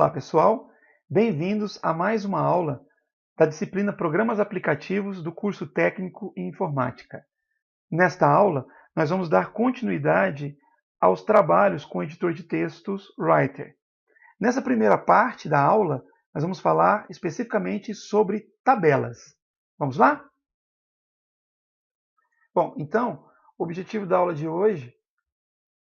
Olá pessoal, bem-vindos a mais uma aula da disciplina Programas Aplicativos do curso Técnico em Informática. Nesta aula, nós vamos dar continuidade aos trabalhos com o editor de textos Writer. Nessa primeira parte da aula, nós vamos falar especificamente sobre tabelas. Vamos lá? Bom, então, o objetivo da aula de hoje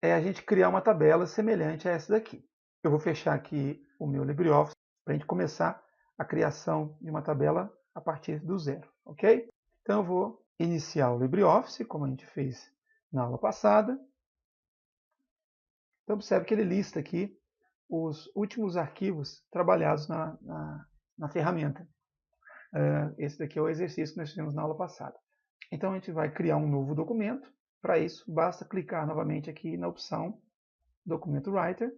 é a gente criar uma tabela semelhante a essa daqui. Eu vou fechar aqui o meu LibreOffice para a gente começar a criação de uma tabela a partir do zero, ok? Então eu vou iniciar o LibreOffice, como a gente fez na aula passada. Então observe que ele lista aqui os últimos arquivos trabalhados na ferramenta. Esse daqui é o exercício que nós fizemos na aula passada. Então a gente vai criar um novo documento. Para isso, basta clicar novamente aqui na opção Documento Writer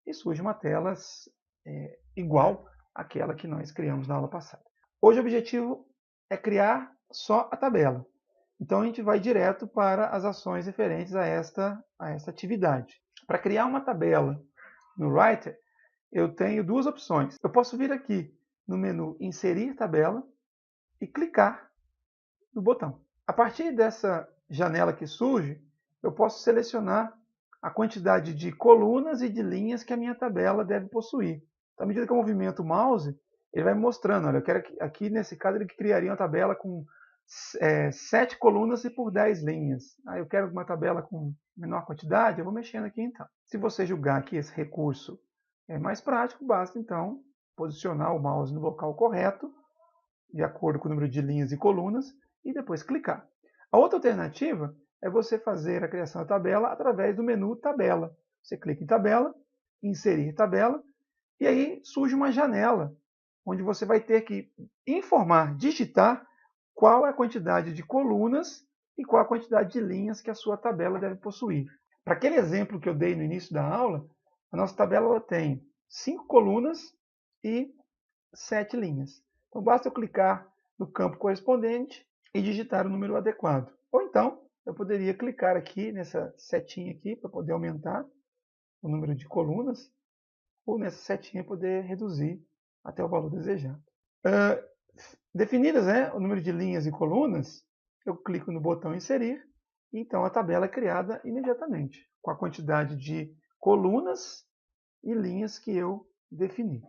e surge uma tela igual àquela que nós criamos na aula passada. Hoje o objetivo é criar só a tabela. Então a gente vai direto para as ações referentes a esta atividade. Para criar uma tabela no Writer, eu tenho duas opções. Eu posso vir aqui no menu Inserir Tabela e clicar no botão. A partir dessa janela que surge, eu posso selecionar a quantidade de colunas e de linhas que a minha tabela deve possuir. Então, à medida que eu movimento o mouse, ele vai me mostrando. Olha, eu quero aqui, nesse caso, ele criaria uma tabela com 7 colunas e por 10 linhas. Eu quero uma tabela com menor quantidade, eu vou mexendo aqui então. Se você julgar que esse recurso é mais prático, basta então posicionar o mouse no local correto, de acordo com o número de linhas e colunas, e depois clicar. A outra alternativa é você fazer a criação da tabela através do menu Tabela. Você clica em Tabela, Inserir Tabela, e aí surge uma janela, onde você vai ter que informar, digitar, qual é a quantidade de colunas e qual a quantidade de linhas que a sua tabela deve possuir. Para aquele exemplo que eu dei no início da aula, a nossa tabela tem 5 colunas e 7 linhas. Então basta eu clicar no campo correspondente e digitar o número adequado. Ou então, eu poderia clicar aqui nessa setinha aqui para poder aumentar o número de colunas, ou nessa setinha poder reduzir até o valor desejado. Definidas o número de linhas e colunas, eu clico no botão Inserir, e então a tabela é criada imediatamente, com a quantidade de colunas e linhas que eu defini.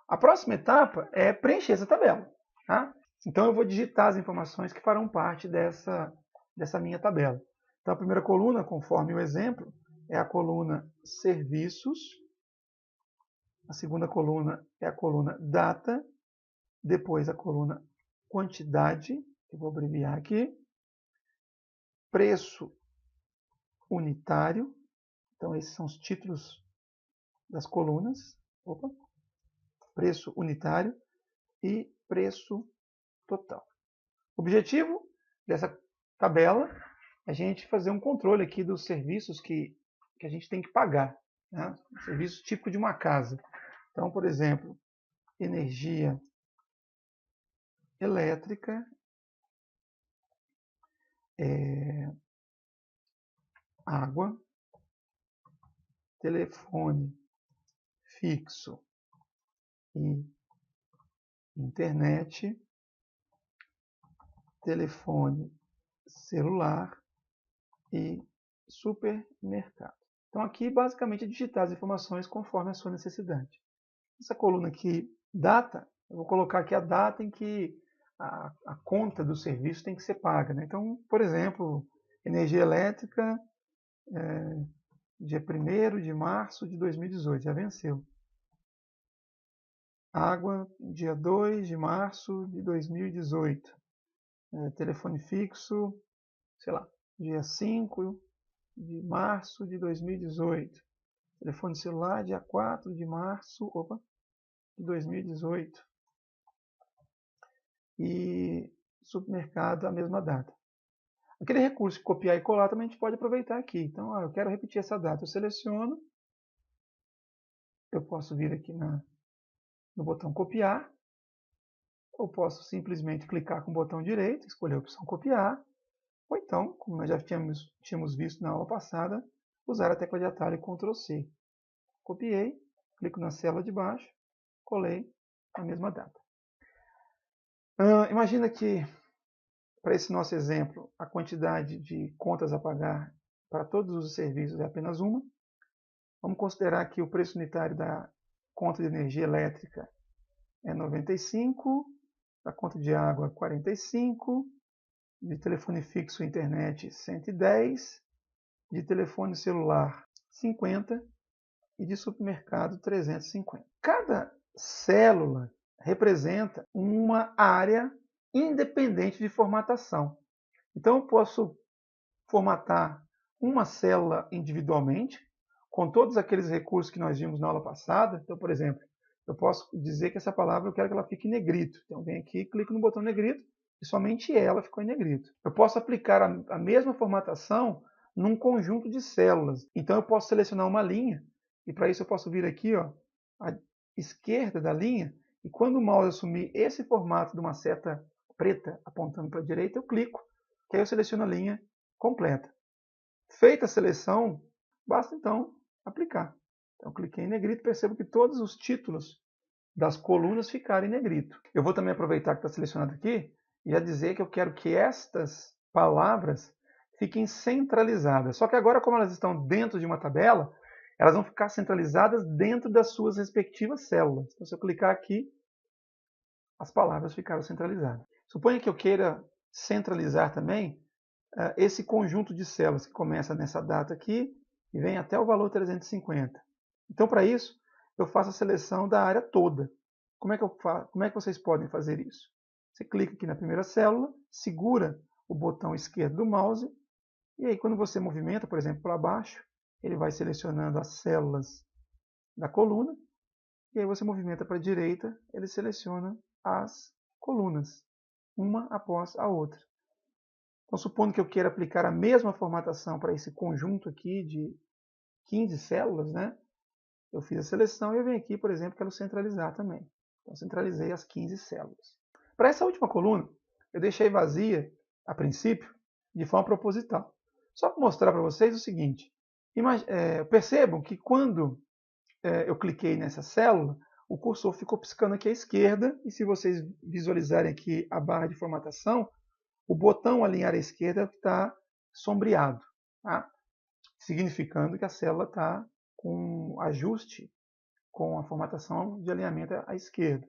A próxima etapa é preencher essa tabela. Tá? Então eu vou digitar as informações que farão parte dessa minha tabela. Então a primeira coluna, conforme o exemplo, é a coluna Serviços. A segunda coluna é a coluna Data. Depois a coluna Quantidade, que eu vou abreviar aqui. Preço Unitário. Então esses são os títulos das colunas. Preço Unitário e Preço Total. O objetivo dessa tabela é a gente fazer um controle aqui dos serviços que a gente tem que pagar. Né? Serviço típico de uma casa. Então, por exemplo, energia elétrica, água, telefone fixo e internet, telefone celular e supermercado. Então aqui basicamente é digitar as informações conforme a sua necessidade. Essa coluna aqui, data, eu vou colocar aqui a data em que a conta do serviço tem que ser paga. Né? Então, por exemplo, energia elétrica, dia 1º de março de 2018, já venceu. Água, dia 2 de março de 2018. Telefone fixo, sei lá, dia 5 de março de 2018. Telefone celular, dia 4 de março de 2018. E supermercado, a mesma data. Aquele recurso de copiar e colar também a gente pode aproveitar aqui. Então, eu quero repetir essa data. Eu seleciono. Eu posso vir aqui no botão copiar. Ou posso simplesmente clicar com o botão direito, escolher a opção copiar. Ou então, como nós já tínhamos visto na aula passada, usar a tecla de atalho Ctrl+C. Copiei. Clico na célula de baixo, colei a mesma data. Imagina que, para esse nosso exemplo, a quantidade de contas a pagar para todos os serviços é apenas uma. Vamos considerar que o preço unitário da conta de energia elétrica é 95, da conta de água 45, de telefone fixo e internet 110, de telefone celular 50 e de supermercado 350. Cada célula representa uma área independente de formatação. Então eu posso formatar uma célula individualmente, com todos aqueles recursos que nós vimos na aula passada. Então, por exemplo, eu posso dizer que essa palavra eu quero que ela fique em negrito. Então, venho aqui, clico no botão negrito e somente ela ficou em negrito. Eu posso aplicar a mesma formatação num conjunto de células. Então, eu posso selecionar uma linha e para isso eu posso vir aqui, ó, à esquerda da linha, e quando o mouse assumir esse formato de uma seta preta apontando para a direita, eu clico, que aí eu seleciono a linha completa. Feita a seleção, basta então aplicar. Então, cliquei em negrito e percebo que todos os títulos das colunas ficaram em negrito. Eu vou também aproveitar que está selecionado aqui e já dizer que eu quero que estas palavras fiquem centralizadas. Só que agora, como elas estão dentro de uma tabela, elas vão ficar centralizadas dentro das suas respectivas células. Então, se eu clicar aqui, as palavras ficaram centralizadas. Suponha que eu queira centralizar também esse conjunto de células que começa nessa data aqui e vem até o valor 350. Então, para isso, eu faço a seleção da área toda. Como é que vocês podem fazer isso? Você clica aqui na primeira célula, segura o botão esquerdo do mouse, e aí quando você movimenta, por exemplo, para baixo, ele vai selecionando as células da coluna, e aí você movimenta para a direita, ele seleciona as colunas, uma após a outra. Então, supondo que eu queira aplicar a mesma formatação para esse conjunto aqui de 15 células, né? Eu fiz a seleção e eu venho aqui, por exemplo, quero centralizar também. Então, centralizei as 15 células. Para essa última coluna, eu deixei vazia, a princípio, de forma proposital. Só para mostrar para vocês o seguinte. Percebam que quando eu cliquei nessa célula, o cursor ficou piscando aqui à esquerda, e se vocês visualizarem aqui a barra de formatação, o botão alinhar à esquerda está sombreado, tá? Significando que a célula está com ajuste com a formatação de alinhamento à esquerda.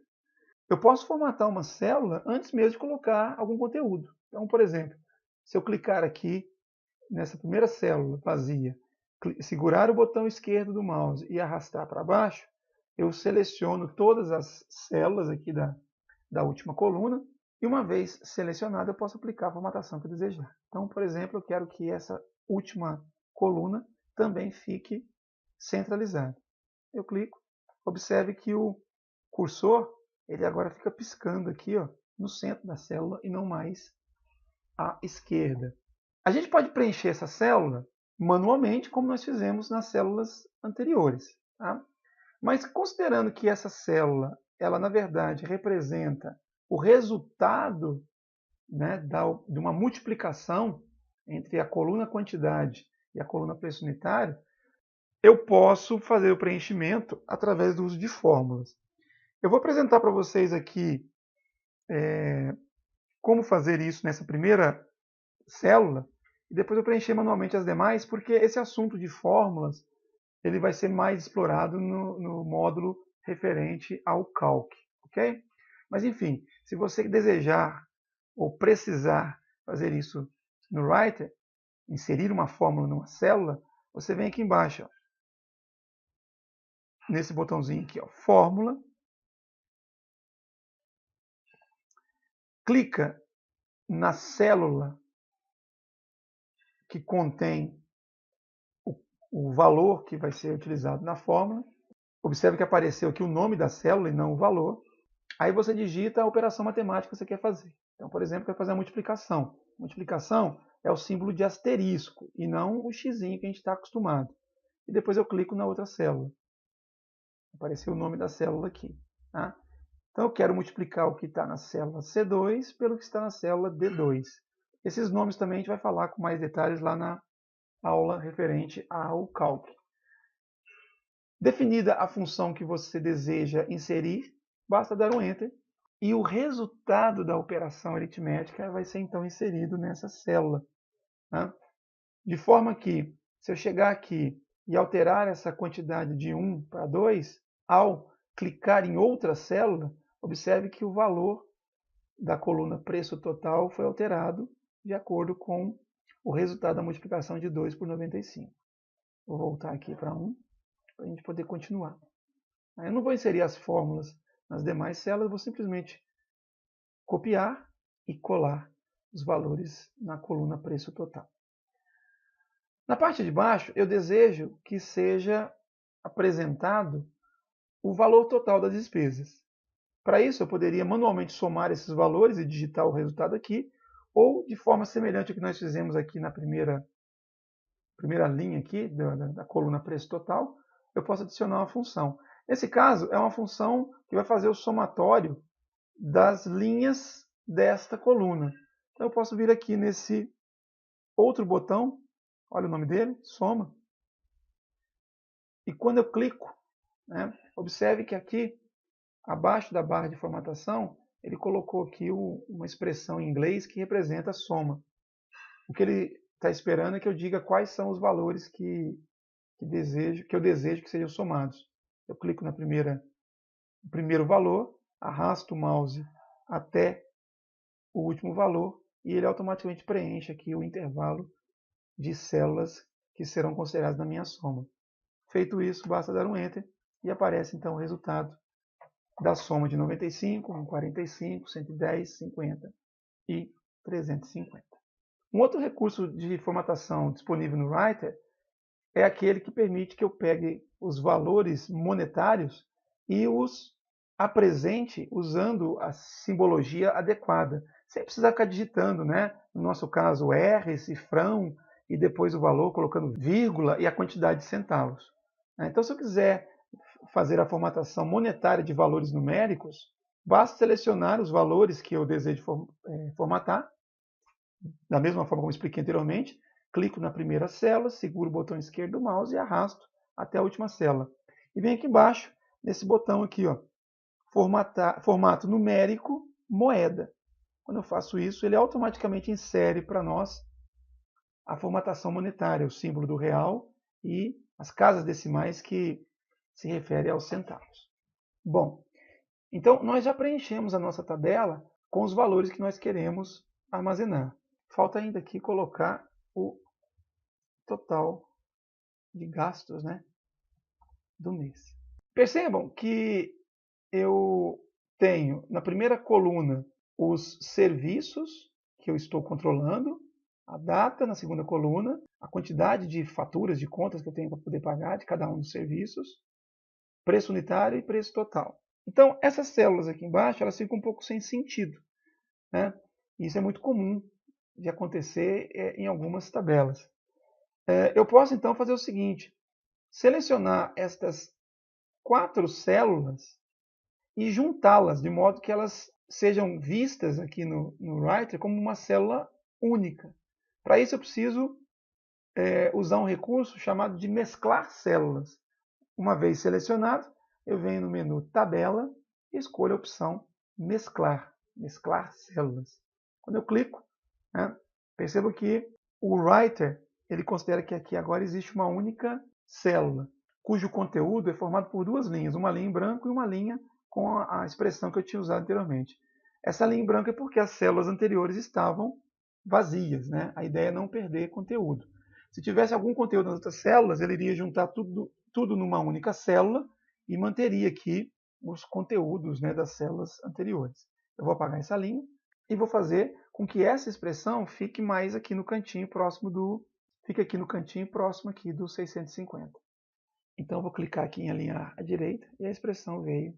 Eu posso formatar uma célula antes mesmo de colocar algum conteúdo. Então, por exemplo, se eu clicar aqui nessa primeira célula vazia, segurar o botão esquerdo do mouse e arrastar para baixo, eu seleciono todas as células aqui da última coluna, e uma vez selecionada, eu posso aplicar a formatação que eu desejar. Então, por exemplo, eu quero que essa última coluna também fique centralizada. Eu clico, observe que o cursor, ele agora fica piscando aqui, ó, no centro da célula e não mais à esquerda. A gente pode preencher essa célula manualmente, como nós fizemos nas células anteriores, tá? Mas considerando que essa célula, ela na verdade representa o resultado, né, de uma multiplicação entre a coluna quantidade e a coluna preço unitário, eu posso fazer o preenchimento através do uso de fórmulas. Eu vou apresentar para vocês aqui como fazer isso nessa primeira célula, e depois eu preencher manualmente as demais, porque esse assunto de fórmulas ele vai ser mais explorado no módulo referente ao calc, ok? Mas enfim, se você desejar ou precisar fazer isso no Writer, inserir uma fórmula numa célula, você vem aqui embaixo, ó, nesse botãozinho aqui, ó, fórmula, clica na célula que contém o valor que vai ser utilizado na fórmula. Observe que apareceu aqui o nome da célula e não o valor. Aí você digita a operação matemática que você quer fazer. Então, por exemplo, eu quero fazer a multiplicação. Multiplicação é o símbolo de asterisco e não o xizinho que a gente está acostumado. E depois eu clico na outra célula. Apareceu o nome da célula aqui. Tá? Então eu quero multiplicar o que está na célula C2 pelo que está na célula D2. Esses nomes também a gente vai falar com mais detalhes lá na aula referente ao calc. Definida a função que você deseja inserir, basta dar um Enter e o resultado da operação aritmética vai ser então inserido nessa célula. Né? De forma que, se eu chegar aqui e alterar essa quantidade de 1 para 2, ao clicar em outra célula, observe que o valor da coluna preço total foi alterado de acordo com o resultado da multiplicação de 2 por 95. Vou voltar aqui para 1, para a gente poder continuar. Eu não vou inserir as fórmulas nas demais células, vou simplesmente copiar e colar os valores na coluna preço total. Na parte de baixo, eu desejo que seja apresentado o valor total das despesas. Para isso, eu poderia manualmente somar esses valores e digitar o resultado aqui, ou de forma semelhante ao que nós fizemos aqui na primeira linha aqui, da coluna preço total, eu posso adicionar uma função. Nesse caso, é uma função que vai fazer o somatório das linhas desta coluna. Então, eu posso vir aqui nesse outro botão, olha o nome dele, soma. E quando eu clico, né, observe que aqui, abaixo da barra de formatação, ele colocou aqui uma expressão em inglês que representa a soma. O que ele está esperando é que eu diga quais são os valores que eu desejo que sejam somados. Eu clico no primeiro valor, arrasto o mouse até o último valor e ele automaticamente preenche aqui o intervalo de células que serão consideradas na minha soma. Feito isso, basta dar um Enter e aparece então o resultado da soma de 95, 45, 110, 50 e 350. Um outro recurso de formatação disponível no Writer é aquele que permite que eu pegue os valores monetários e os apresente usando a simbologia adequada, sem precisar ficar digitando, né? No nosso caso, R, cifrão, e depois o valor, colocando vírgula e a quantidade de centavos. Então, se eu quiser fazer a formatação monetária de valores numéricos, basta selecionar os valores que eu desejo formatar, da mesma forma como expliquei anteriormente, clico na primeira célula, seguro o botão esquerdo do mouse e arrasto até a última célula. E venho aqui embaixo, nesse botão aqui, ó, formato numérico, moeda. Quando eu faço isso, ele automaticamente insere para nós a formatação monetária, o símbolo do real e as casas decimais que se refere aos centavos. Bom, então nós já preenchemos a nossa tabela com os valores que nós queremos armazenar. Falta ainda aqui colocar o total de gastos, né, do mês. Percebam que eu tenho na primeira coluna os serviços que eu estou controlando, a data na segunda coluna, a quantidade de faturas, de contas que eu tenho para poder pagar de cada um dos serviços, preço unitário e preço total. Então, essas células aqui embaixo, elas ficam um pouco sem sentido, né? Isso é muito comum de acontecer em algumas tabelas. Eu posso, então, fazer o seguinte, selecionar estas 4 células e juntá-las, de modo que elas sejam vistas aqui no Writer como uma célula única. Para isso eu preciso usar um recurso chamado de mesclar células. Uma vez selecionado, eu venho no menu Tabela e escolho a opção Mesclar, mesclar células. Quando eu clico, né, percebo que o Writer ele considera que aqui agora existe uma única célula, cujo conteúdo é formado por 2 linhas, uma linha em branco e uma linha com a expressão que eu tinha usado anteriormente. Essa linha em branco é porque as células anteriores estavam vazias, né? A ideia é não perder conteúdo. Se tivesse algum conteúdo nas outras células, ele iria juntar tudo numa única célula e manteria aqui os conteúdos, né, das células anteriores. Eu vou apagar essa linha e vou fazer com que essa expressão fique mais aqui no cantinho próximo aqui do 650. Então eu vou clicar aqui em alinhar à direita e a expressão veio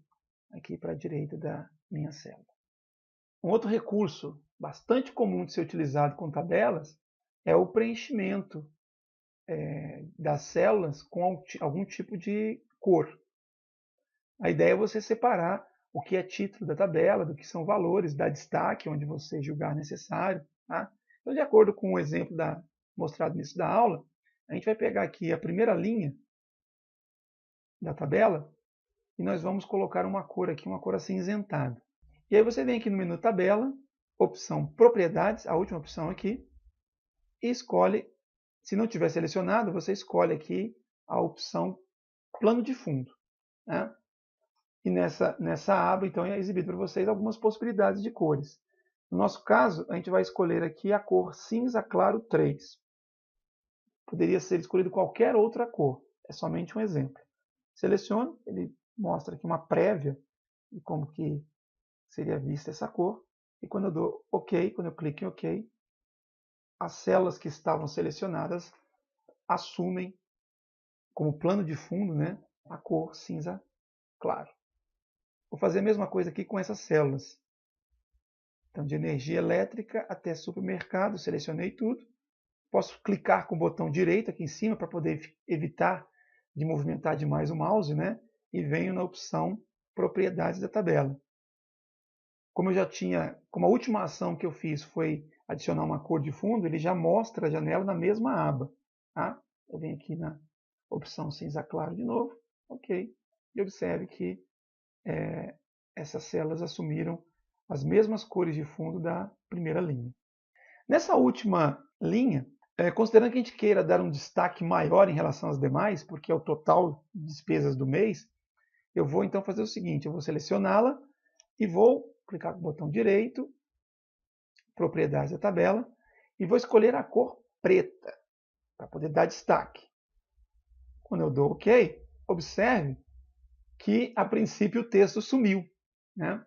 aqui para a direita da minha célula. Um outro recurso bastante comum de ser utilizado com tabelas é o preenchimento das células com algum tipo de cor. A ideia é você separar o que é título da tabela, do que são valores, dar destaque onde você julgar necessário. Tá? Então, de acordo com o exemplo mostrado no início da aula, a gente vai pegar aqui a primeira linha da tabela e nós vamos colocar uma cor aqui, uma cor acinzentada. E aí você vem aqui no menu Tabela, opção Propriedades, a última opção aqui, e escolhe, se não tiver selecionado, você escolhe aqui a opção Plano de Fundo. Né? E nessa aba, então, é exibido para vocês algumas possibilidades de cores. No nosso caso, a gente vai escolher aqui a cor cinza claro 3. Poderia ser escolhido qualquer outra cor, é somente um exemplo. Seleciono, ele mostra aqui uma prévia de como que seria vista essa cor. E quando eu dou OK, quando eu clico em OK, as células que estavam selecionadas assumem como plano de fundo, né, a cor cinza claro. Vou fazer a mesma coisa aqui com essas células. Então, de energia elétrica até supermercado, selecionei tudo. Posso clicar com o botão direito aqui em cima para poder evitar de movimentar demais o mouse, né? E venho na opção Propriedades da tabela. Como eu já tinha, como a última ação que eu fiz foi adicionar uma cor de fundo, ele já mostra a janela na mesma aba. Tá? Eu venho aqui na opção cinza claro de novo, OK. E observe que essas células assumiram as mesmas cores de fundo da primeira linha. Nessa última linha, considerando que a gente queira dar um destaque maior em relação às demais, porque é o total de despesas do mês, eu vou então fazer o seguinte, eu vou selecioná-la e vou clicar com o botão direito, Propriedades da tabela, e vou escolher a cor preta, para poder dar destaque. Quando eu dou OK, observe que a princípio o texto sumiu. Né?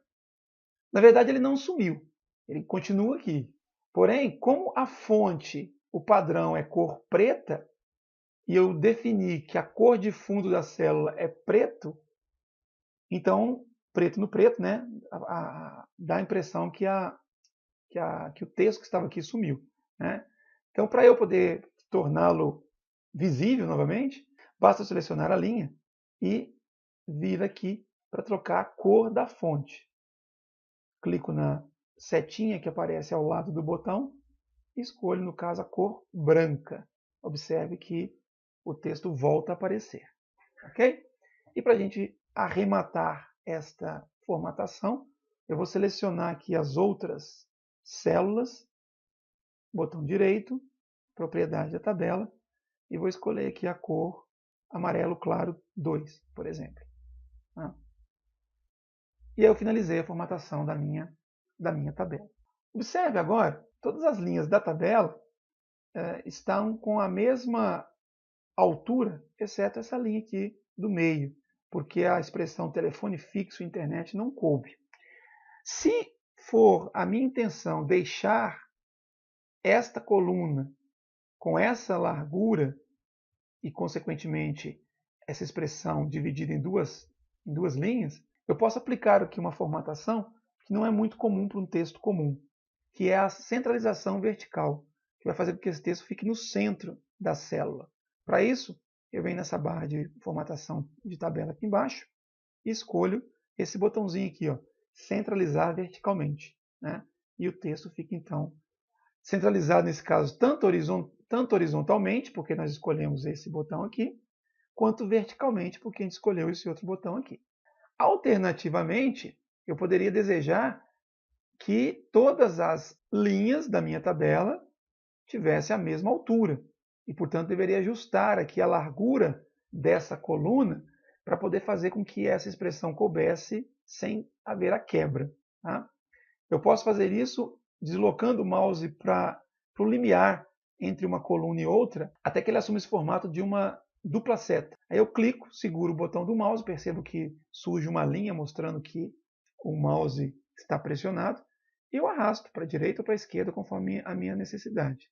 Na verdade ele não sumiu, ele continua aqui. Porém, como a fonte, o padrão é cor preta, e eu defini que a cor de fundo da célula é preto, então, preto no preto, né, dá a impressão que o texto que estava aqui sumiu. Né? Então, para eu poder torná-lo visível novamente, basta selecionar a linha e vir aqui para trocar a cor da fonte. Clico na setinha que aparece ao lado do botão e escolho, no caso, a cor branca. Observe que o texto volta a aparecer. Ok? E para a gente arrematar esta formatação, eu vou selecionar aqui as outras células, botão direito, propriedade da tabela, e vou escolher aqui a cor amarelo claro 2, por exemplo. E aí eu finalizei a formatação da minha tabela. Observe agora, todas as linhas da tabela estão com a mesma altura, exceto essa linha aqui do meio, porque a expressão telefone fixo e internet não coube. Se for a minha intenção deixar esta coluna com essa largura e, consequentemente, essa expressão dividida em duas linhas, eu posso aplicar aqui uma formatação que não é muito comum para um texto comum, que é a centralização vertical, que vai fazer com que esse texto fique no centro da célula. Para isso, eu venho nessa barra de formatação de tabela aqui embaixo e escolho esse botãozinho aqui, ó, centralizar verticalmente. Né? E o texto fica, então, centralizado, nesse caso, tanto horizontalmente, porque nós escolhemos esse botão aqui, quanto verticalmente, porque a gente escolheu esse outro botão aqui. Alternativamente, eu poderia desejar que todas as linhas da minha tabela tivessem a mesma altura. E, portanto, deveria ajustar aqui a largura dessa coluna para poder fazer com que essa expressão coubesse sem haver a quebra. Tá? Eu posso fazer isso deslocando o mouse para o limiar entre uma coluna e outra, até que ele assuma esse formato de uma dupla seta. Aí eu clico, seguro o botão do mouse, percebo que surge uma linha mostrando que o mouse está pressionado, e eu arrasto para a direita ou para a esquerda conforme a minha necessidade.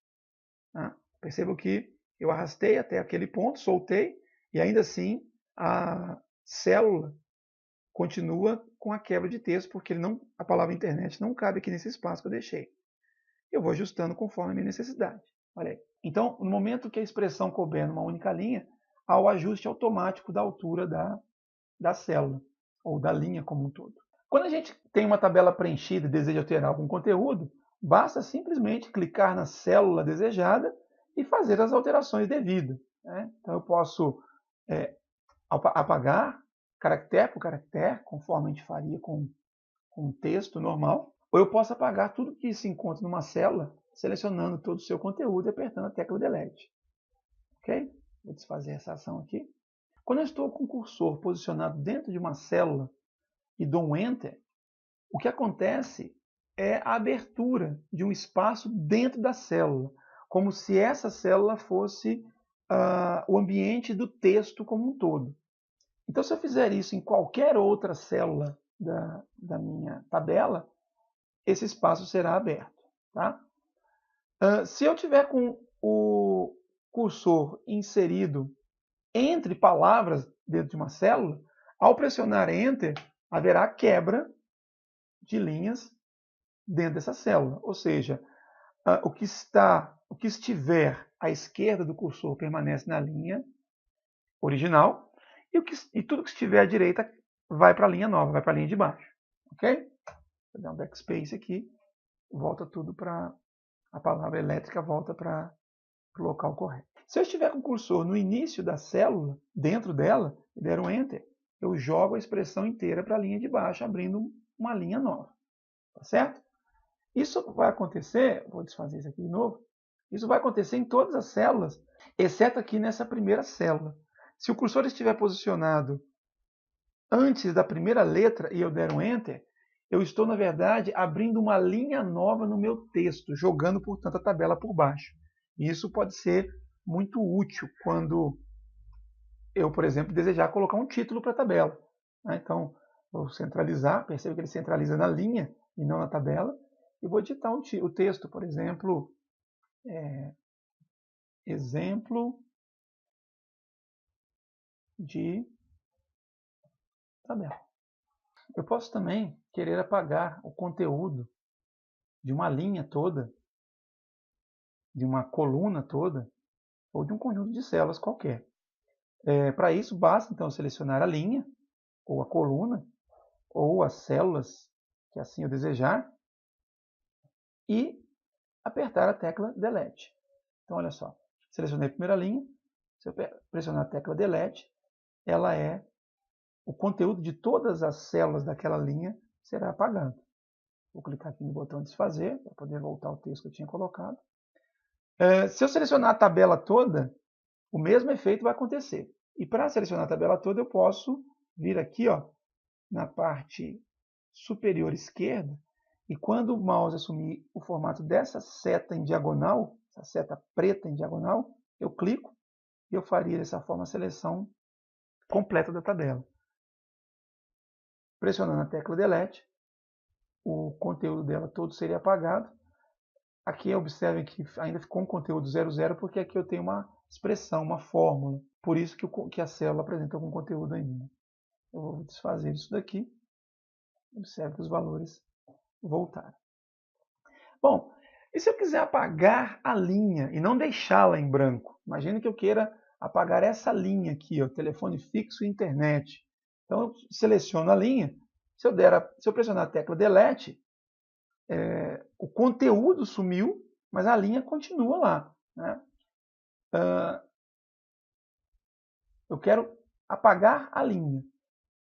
Tá? Percebo que eu arrastei até aquele ponto, soltei, e ainda assim a célula continua com a quebra de texto, porque a palavra internet não cabe aqui nesse espaço que eu deixei. Eu vou ajustando conforme a minha necessidade. Olha aí. Então, no momento que a expressão couber numa única linha, há o ajuste automático da altura da célula, ou da linha como um todo. Quando a gente tem uma tabela preenchida e deseja alterar algum conteúdo, basta simplesmente clicar na célula desejada e fazer as alterações devidas. Né? Então, eu posso apagar caractere por caractere, conforme a gente faria com um texto normal, ou eu posso apagar tudo que se encontra numa célula, selecionando todo o seu conteúdo e apertando a tecla Delete. Ok? Vou desfazer essa ação aqui. Quando eu estou com o cursor posicionado dentro de uma célula e dou um Enter, o que acontece é a abertura de um espaço dentro da célula, como se essa célula fosse o ambiente do texto como um todo. Então, se eu fizer isso em qualquer outra célula da minha tabela, esse espaço será aberto. Tá? Se eu tiver com o cursor inserido entre palavras dentro de uma célula, ao pressionar Enter, haverá quebra de linhas dentro dessa célula. Ou seja, o que estiver à esquerda do cursor permanece na linha original e tudo que estiver à direita vai para a linha nova, vai para a linha de baixo. Ok? Vou dar um backspace aqui, volta tudo para a palavra elétrica, volta para o local correto. Se eu estiver com o cursor no início da célula, dentro dela, e der um Enter, eu jogo a expressão inteira para a linha de baixo, abrindo uma linha nova. Tá certo? Isso vai acontecer, vou desfazer isso aqui de novo, isso vai acontecer em todas as células, exceto aqui nessa primeira célula. Se o cursor estiver posicionado antes da primeira letra e eu der um Enter, eu estou, na verdade, abrindo uma linha nova no meu texto, jogando, portanto, a tabela por baixo. E isso pode ser muito útil quando eu, por exemplo, desejar colocar um título para a tabela. Então, vou centralizar, perceba que ele centraliza na linha e não na tabela, e vou editar o texto, por exemplo, exemplo de tabela. Eu posso também querer apagar o conteúdo de uma linha toda, de uma coluna toda, ou de um conjunto de células qualquer. Para isso, basta então selecionar a linha, ou a coluna, ou as células que assim eu desejar, e apertar a tecla Delete. Então, olha só, selecionei a primeira linha, se eu pressionar a tecla Delete, o conteúdo de todas as células daquela linha será apagado. Vou clicar aqui no botão desfazer, para poder voltar ao texto que eu tinha colocado. Se eu selecionar a tabela toda, o mesmo efeito vai acontecer. E para selecionar a tabela toda, eu posso vir aqui na parte superior esquerda, e quando o mouse assumir o formato dessa seta em diagonal, essa seta preta em diagonal, eu clico e eu faria dessa forma a seleção completa da tabela. Pressionando a tecla Delete, o conteúdo dela todo seria apagado. Aqui observem que ainda ficou um conteúdo 00, porque aqui eu tenho uma expressão, uma fórmula. Por isso que a célula apresenta algum conteúdo ainda. Eu vou desfazer isso daqui. Observe que os valores voltaram. Bom, e se eu quiser apagar a linha e não deixá-la em branco? Imagine que eu queira apagar essa linha aqui, telefone fixo e internet. Então eu seleciono a linha. Se eu pressionar a tecla Delete, o conteúdo sumiu, mas a linha continua lá. Né? Eu quero apagar a linha.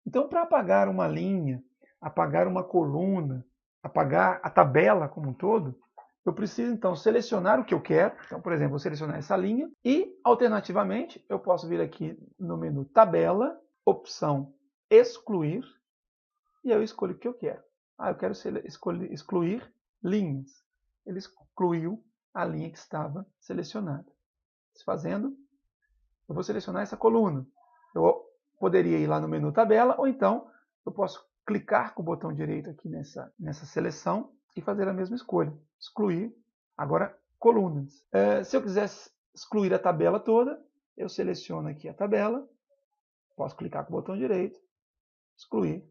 Então, para apagar uma linha, apagar uma coluna, apagar a tabela como um todo, eu preciso, então, selecionar o que eu quero. Então, por exemplo, vou selecionar essa linha e, alternativamente, eu posso vir aqui no menu Tabela, opção Excluir, e eu escolho o que eu quero. Eu quero excluir linhas. Ele excluiu a linha que estava selecionada. Desfazendo, eu vou selecionar essa coluna. Eu poderia ir lá no menu Tabela, ou então eu posso clicar com o botão direito aqui nessa seleção e fazer a mesma escolha. Excluir, agora, colunas. Se eu quiser excluir a tabela toda, eu seleciono aqui a tabela, posso clicar com o botão direito, excluir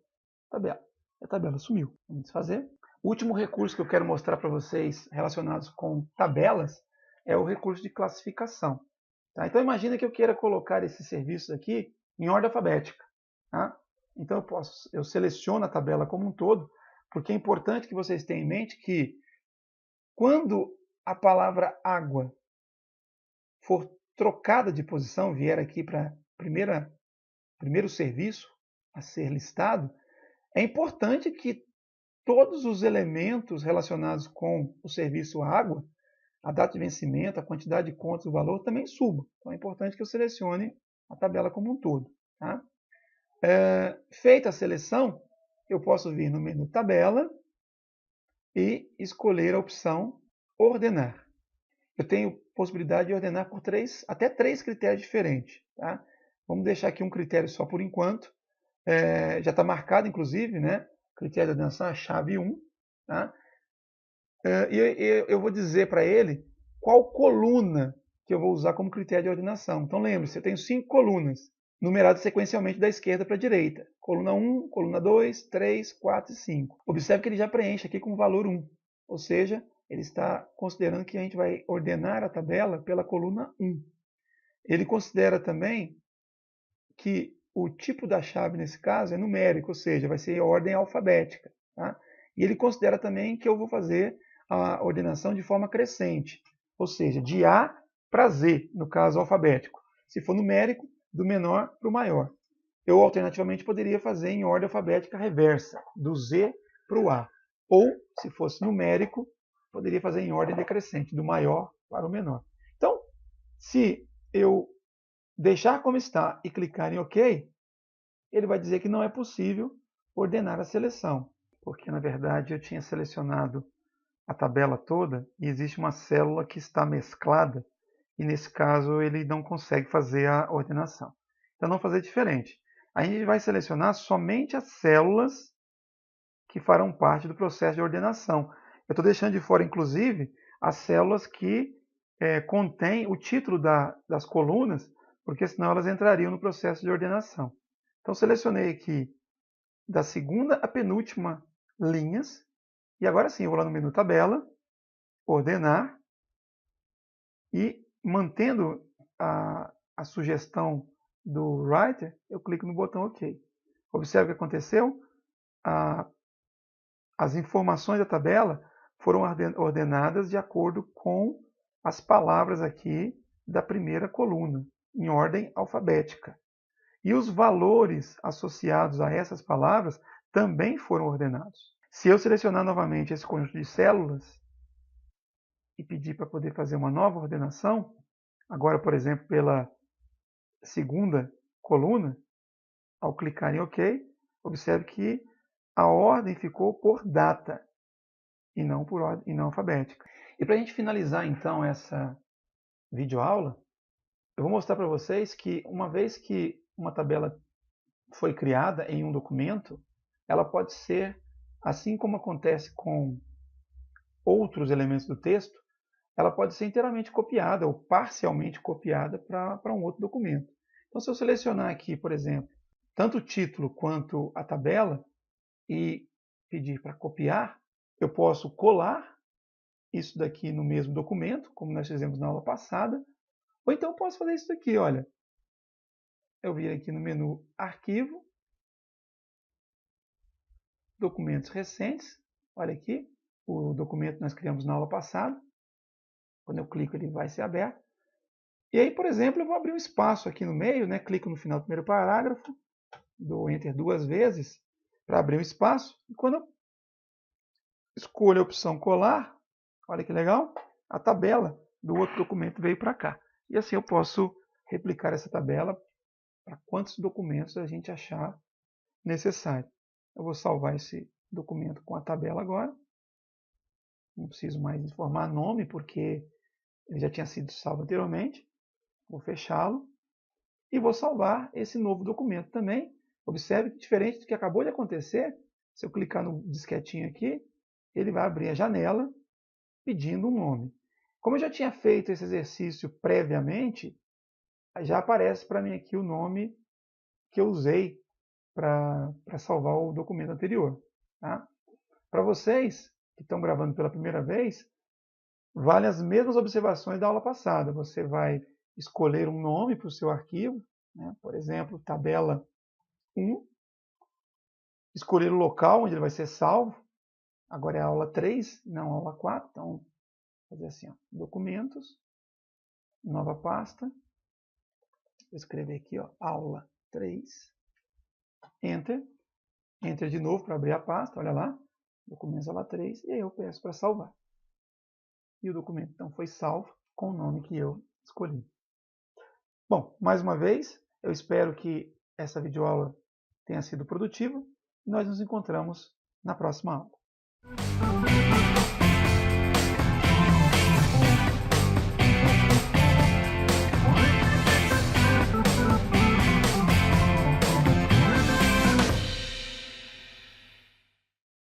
a tabela. A tabela sumiu. Vamos desfazer. O último recurso que eu quero mostrar para vocês relacionados com tabelas é o recurso de classificação. Tá? Então imagina que eu queira colocar esses serviços aqui em ordem alfabética. Tá? Então eu seleciono a tabela como um todo, porque é importante que vocês tenham em mente que quando a palavra água for trocada de posição, vier aqui para a primeira primeiro serviço a ser listado, é importante que todos os elementos relacionados com o serviço água, a data de vencimento, a quantidade de contas, o valor, também subam. Então é importante que eu selecione a tabela como um todo. Tá? Feita a seleção, eu posso vir no menu Tabela e escolher a opção Ordenar. Eu tenho possibilidade de ordenar por até três critérios diferentes. Tá? Vamos deixar aqui um critério só por enquanto. Já está marcado, inclusive, né? Critério de ordenação, a chave 1. Tá? E eu vou dizer para ele qual coluna que eu vou usar como critério de ordenação. Então lembre-se, eu tenho 5 colunas, numeradas sequencialmente da esquerda para a direita. Coluna 1, coluna 2, 3, 4 e 5. Observe que ele já preenche aqui com o valor 1. Ou seja, ele está considerando que a gente vai ordenar a tabela pela coluna 1. Ele considera também que o tipo da chave, nesse caso, é numérico, ou seja, vai ser ordem alfabética. Tá? E ele considera também que eu vou fazer a ordenação de forma crescente, ou seja, de A para Z, no caso alfabético. Se for numérico, do menor para o maior. Eu, alternativamente, poderia fazer em ordem alfabética reversa, do Z para o A. Ou, se fosse numérico, poderia fazer em ordem decrescente, do maior para o menor. Então, se eu deixar como está e clicar em OK, ele vai dizer que não é possível ordenar a seleção, porque, na verdade, eu tinha selecionado a tabela toda e existe uma célula que está mesclada e, nesse caso, ele não consegue fazer a ordenação. Então, vamos fazer diferente. A gente vai selecionar somente as células que farão parte do processo de ordenação. Eu estou deixando de fora, inclusive, as células que contêm o título das colunas, porque senão elas entrariam no processo de ordenação. Então, selecionei aqui da segunda à penúltima linhas. E agora sim, eu vou lá no menu Tabela, Ordenar, e mantendo a sugestão do Writer, eu clico no botão OK. Observe o que aconteceu. As informações da tabela foram ordenadas de acordo com as palavras aqui da primeira coluna, em ordem alfabética. E os valores associados a essas palavras também foram ordenados. Se eu selecionar novamente esse conjunto de células e pedir para poder fazer uma nova ordenação, agora, por exemplo, pela segunda coluna, ao clicar em OK, observe que a ordem ficou por data e não por ordem e não alfabética. E para a gente finalizar então essa videoaula, eu vou mostrar para vocês que uma vez que uma tabela foi criada em um documento, ela pode ser, assim como acontece com outros elementos do texto, ela pode ser inteiramente copiada ou parcialmente copiada para um outro documento. Então, se eu selecionar aqui, por exemplo, tanto o título quanto a tabela e pedir para copiar, eu posso colar isso daqui no mesmo documento, como nós fizemos na aula passada, ou então eu posso fazer isso daqui, olha. Eu vir aqui no menu Arquivo, Documentos Recentes, olha aqui, o documento que nós criamos na aula passada. Quando eu clico, ele vai ser aberto. E aí, por exemplo, eu vou abrir um espaço aqui no meio, né? Clico no final do primeiro parágrafo, dou Enter 2 vezes para abrir um espaço. E quando eu escolho a opção colar, olha que legal, a tabela do outro documento veio para cá. E assim eu posso replicar essa tabela para quantos documentos a gente achar necessário. Eu vou salvar esse documento com a tabela agora. Não preciso mais informar nome, porque ele já tinha sido salvo anteriormente. Vou fechá-lo. E vou salvar esse novo documento também. Observe que, diferente do que acabou de acontecer, se eu clicar no disquetinho aqui, ele vai abrir a janela pedindo um nome. Como eu já tinha feito esse exercício previamente, já aparece para mim aqui o nome que eu usei para salvar o documento anterior. Tá? Para vocês que estão gravando pela primeira vez, valem as mesmas observações da aula passada. Você vai escolher um nome para o seu arquivo, né? Por exemplo, tabela 1, escolher o local onde ele vai ser salvo. Agora é a aula 3, não a aula 4, então vou fazer assim, ó, documentos, nova pasta, vou escrever aqui, ó, aula 3, Enter. Enter de novo para abrir a pasta, olha lá, documentos ALA3, e aí eu peço para salvar. E o documento então foi salvo com o nome que eu escolhi. Bom, mais uma vez, eu espero que essa videoaula tenha sido produtiva e nós nos encontramos na próxima aula.